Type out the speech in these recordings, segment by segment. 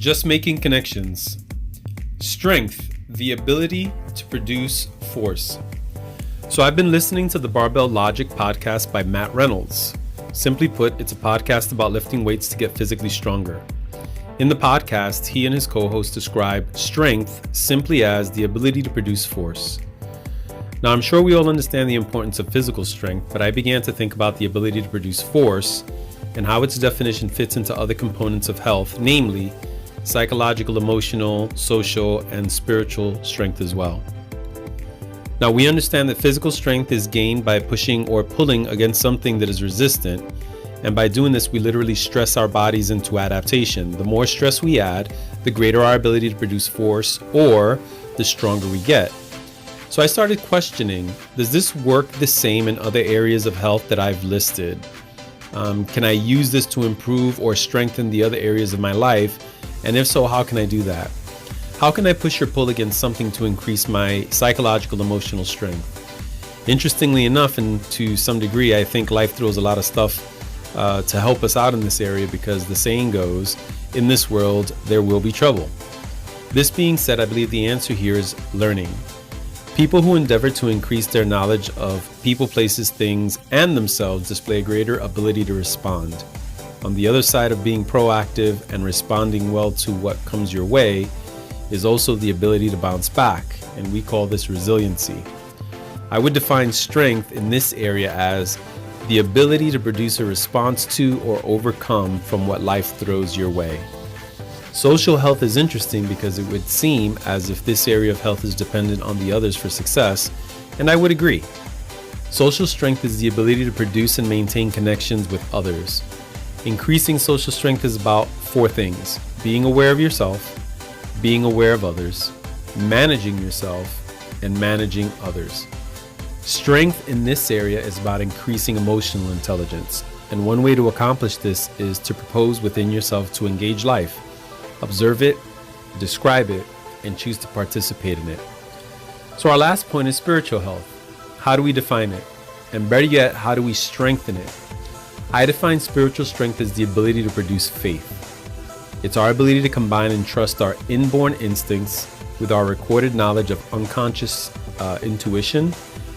Just making connections. Strength, the ability to produce force. So I've been listening to the Barbell Logic podcast by Matt Reynolds. Simply put, it's a podcast about lifting weights to get physically stronger. In the podcast, he and his co-host describe strength simply as the ability to produce force. Now, I'm sure we all understand the importance of physical strength, but I began to think about the ability to produce force and how its definition fits into other components of health, namely psychological, emotional, social, and spiritual strength as well. Now, we understand that physical strength is gained by pushing or pulling against something that is resistant, and by doing this, we literally stress our bodies into adaptation. The more stress we add, the greater our ability to produce force, or the stronger we get. So I started questioning, does this work the same in other areas of health that I've listed? Can I use this to improve or strengthen the other areas of my life? And if so, how can I do that? How can I push or pull against something to increase my psychological, emotional strength? Interestingly enough, and to some degree, I think life throws a lot of stuff to help us out in this area, because the saying goes, in this world, there will be trouble. This being said, I believe the answer here is learning. People who endeavor to increase their knowledge of people, places, things, and themselves display a greater ability to respond. On the other side of being proactive and responding well to what comes your way is also the ability to bounce back, and we call this resiliency. I would define strength in this area as the ability to produce a response to or overcome from what life throws your way. Social health is interesting because it would seem as if this area of health is dependent on the others for success, and I would agree. Social strength is the ability to produce and maintain connections with others. Increasing social strength is about four things: being aware of yourself, being aware of others, managing yourself, and managing others. Strength in this area is about increasing emotional intelligence, and one way to accomplish this is to propose within yourself to engage life, observe it, describe it, and choose to participate in it. So our last point is spiritual health. How do we define it? And better yet, how do we strengthen it? I define spiritual strength as the ability to produce faith. It's our ability to combine and trust our inborn instincts with our recorded knowledge of unconscious intuition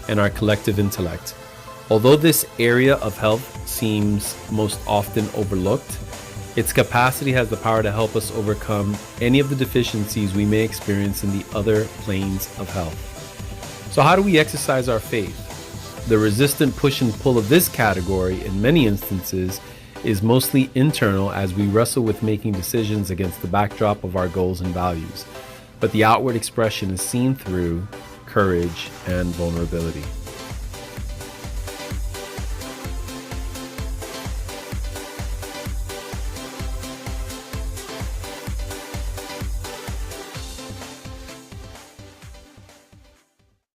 and our collective intellect. Although this area of health seems most often overlooked, its capacity has the power to help us overcome any of the deficiencies we may experience in the other planes of health. So how do we exercise our faith? The resistant push and pull of this category, in many instances, is mostly internal as we wrestle with making decisions against the backdrop of our goals and values. But the outward expression is seen through courage and vulnerability.